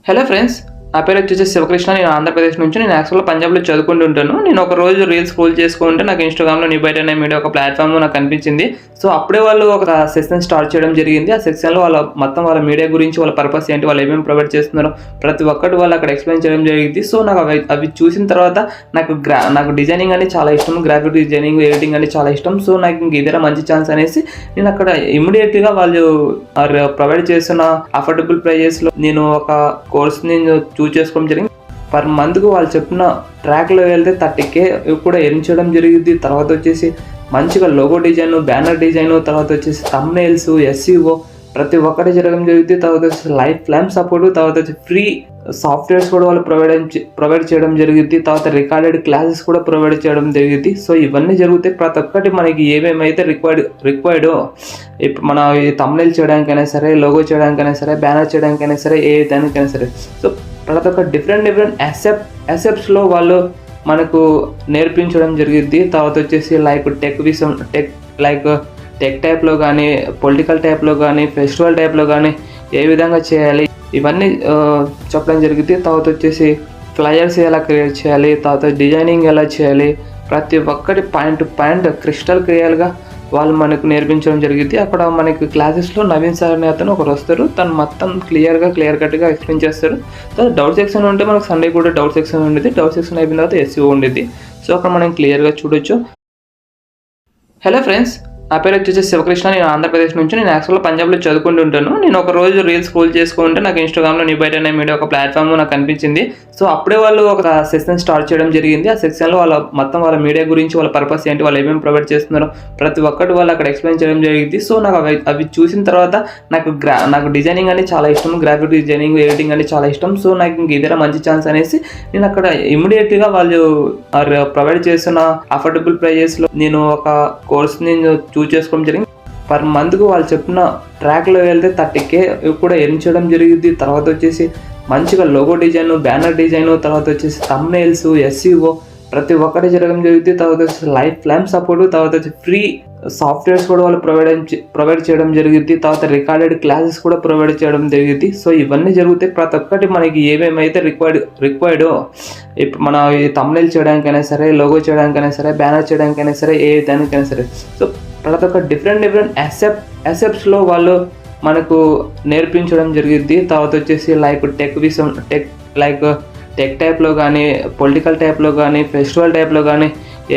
Hello friends, నా పేరు వచ్చేసి శివకృష్ణ. నేను ఆంధ్రప్రదేశ్ నుంచి. నేను యాక్చువల్గా పంజాబ్లో చదువుకుంటుంటాను. నేను ఒక రోజు రీల్స్ స్క్రోల్ చేసుకుంటే నాకు ఇన్స్టాగ్రామ్లో నీ బయట మీడియా ఒక ప్లాట్ఫామ్ నాకు కనిపించింది. సో అప్పుడే వాళ్ళు ఒక సెషన్ స్టార్ట్ చేయడం జరిగింది. ఆ సెక్షన్లో వాళ్ళ మీడియా గురించి, వాళ్ళ పర్పస్ ఏంటి, వాళ్ళు ఏమేమి ప్రొవైడ్ చేస్తున్నారో ప్రతి ఒక్కటి వాళ్ళు అక్కడ ఎక్స్ప్లెయిన్ చేయడం జరిగింది. సో నాకు అవి చూసిన తర్వాత నాకు డిజైనింగ్ అనేది చాలా ఇష్టం, గ్రాఫిక్ డిజైనింగ్, ఎడిటింగ్ అనేది చాలా ఇష్టం. సో నాకు ఇంక ఇదేనా మంచి ఛాన్స్ అనేసి నేను అక్కడ ఇమ్మీడియట్గా వాళ్ళు ప్రొవైడ్ చేసిన అఫోర్డబుల్ ప్రైజెస్లో నేను ఒక కోర్స్ని చూస్ చేసుకోవడం జరిగింది. పర్ మంత్కు వాళ్ళు చెప్పిన ట్రాక్లో వెళ్తే 30K కూడా ఎర్న్ చేయడం జరిగింది. తర్వాత వచ్చేసి మంచిగా లోగో డిజైన్, బ్యానర్ డిజైన్, తర్వాత వచ్చేసి థంబ్నెయిల్స్, SEO ప్రతి ఒక్కటి జరగడం జరుగుతుంది. తర్వాత వచ్చేసి లైఫ్ టైమ్ సపోర్ట్, తర్వాత వచ్చి ఫ్రీ సాఫ్ట్వేర్స్ కూడా వాళ్ళు ప్రొవైడ్ చేయడం జరిగింది. తర్వాత రికార్డెడ్ క్లాసెస్ కూడా ప్రొవైడ్ చేయడం జరిగింది. సో ఇవన్నీ జరుగుతాయి. ప్రతి ఒక్కటి మనకి ఏమేమైతే రిక్వైర్డో, ఇప్పుడు మన థంబ్నెయిల్ చేయడానికైనా సరే, లోగో చేయడానికైనా సరే, బ్యానర్ చేయడానికైనా సరే, ఏ దానికైనా సరే, సో ప్రతి ఒక్క డిఫరెంట్ అసెప్ట్స్లో వాళ్ళు మనకు నేర్పించడం జరిగింది. తర్వాత వచ్చేసి టెక్ టైప్లో కానీ, పొలిటికల్ టైప్లో కానీ, ఫెస్టివల్ టైప్లో కానీ ఏ విధంగా చేయాలి ఇవన్నీ చెప్పడం జరిగింది. తర్వాత వచ్చేసి ఫ్లయర్స్ ఎలా క్రియేట్ చేయాలి, తర్వాత డిజైనింగ్ ఎలా చేయాలి, ప్రతి ఒక్కటి పాయింట్ టు పాయింట్ క్రిస్టల్ క్లియర్గా వాళ్ళు మనకు నేర్పించడం జరిగింది. అక్కడ మనకి క్లాసెస్లో నవీన్ సార్ అనే అతను ఒకరు వస్తారు. తను మొత్తం క్లియర్ కట్గా ఎక్స్ప్లెయిన్ చేస్తారు. తర్వాత డౌట్ సెక్షన్ ఉంటే మనకు సండే కూడా డౌట్ సెక్షన్ ఉండేది. డౌట్ సెక్షన్ అయిపోయిన తర్వాత SEO ఉండేది. సో అక్కడ మనం క్లియర్గా చూడొచ్చు. హలో ఫ్రెండ్స్, నా పేరు వచ్చేసి శివకృష్ణ. నేను ఆంధ్రప్రదేశ్ నుంచి. నేను యాక్చువల్గా పంజాబ్లో చదువుకుంటుంటాను. నేను ఒక రోజు రీల్స్ స్క్రోల్ చేసుకుంటే నాకు ఇన్స్టాగ్రామ్లో నీ బయట మీడియా ఒక ప్లాట్ఫామ్ నాకు కనిపించింది. సో అప్పుడే వాళ్ళు ఒక సెషన్ స్టార్ట్ చేయడం జరిగింది. ఆ సెక్షన్లో వాళ్ళ మీడియా గురించి, వాళ్ళ పర్పస్ ఏంటి, వాళ్ళు ఏమేమి ప్రొవైడ్ చేస్తున్నారో ప్రతి ఒక్కటి వాళ్ళు అక్కడ ఎక్స్ప్లెయిన్ చేయడం జరిగింది. సో నాకు అవి చూసిన తర్వాత నాకు డిజైనింగ్ అనేది చాలా ఇష్టం, గ్రాఫిక్ డిజైనింగ్, ఎడిటింగ్ అనేది చాలా ఇష్టం. సో నాకు ఇంక ఇదేనా మంచి ఛాన్స్ అనేసి నేను అక్కడ ఇమ్మీడియట్గా వాళ్ళు ప్రొవైడ్ చేసిన అఫోర్డబుల్ ప్రైజెస్లో నేను ఒక కోర్స్ని చూస్ చేసుకోవడం జరిగింది. పర్ మంత్కు వాళ్ళు చెప్పిన ట్రాక్లో వెళ్తే 30K కూడా ఎర్న్ చేయడం జరిగింది. తర్వాత వచ్చేసి మంచిగా లోగో డిజైన్, బ్యానర్ డిజైన్, తర్వాత వచ్చేసి థంబ్నెయిల్స్, SEO ప్రతి ఒక్కటి జరగడం జరుగుతుంది. తర్వాత వచ్చేసి లైఫ్ టైమ్ సపోర్ట్, తర్వాత వచ్చి ఫ్రీ సాఫ్ట్వేర్స్ కూడా వాళ్ళు ప్రొవైడ్ చేయడం జరిగింది. తర్వాత రికార్డెడ్ క్లాసెస్ కూడా ప్రొవైడ్ చేయడం జరిగింది. సో ఇవన్నీ జరుగుతాయి. ప్రతి ఒక్కటి మనకి ఏమేమైతే రిక్వైర్డో, ఇప్పుడు మన థంబ్నెయిల్ చేయడానికైనా సరే, లోగో చేయడానికైనా సరే, బ్యానర్ చేయడానికైనా సరే, ఏ దానికైనా సరే, సో ప్రతి ఒక్క డిఫరెంట్ అసెప్ట్స్లో వాళ్ళు మనకు నేర్పించడం జరిగింది. తర్వాత వచ్చేసి టెక్ టైప్లో కానీ, పొలిటికల్ టైప్లో కానీ, ఫెస్టివల్ టైప్లో కానీ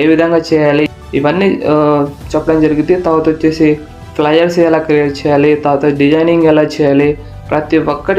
ఏ విధంగా చేయాలి ఇవన్నీ చెప్పడం జరిగింది. తర్వాత వచ్చేసి ఫ్లయర్స్ ఎలా క్రియేట్ చేయాలి, తర్వాత డిజైనింగ్ ఎలా చేయాలి, ప్రతి ఒక్కటి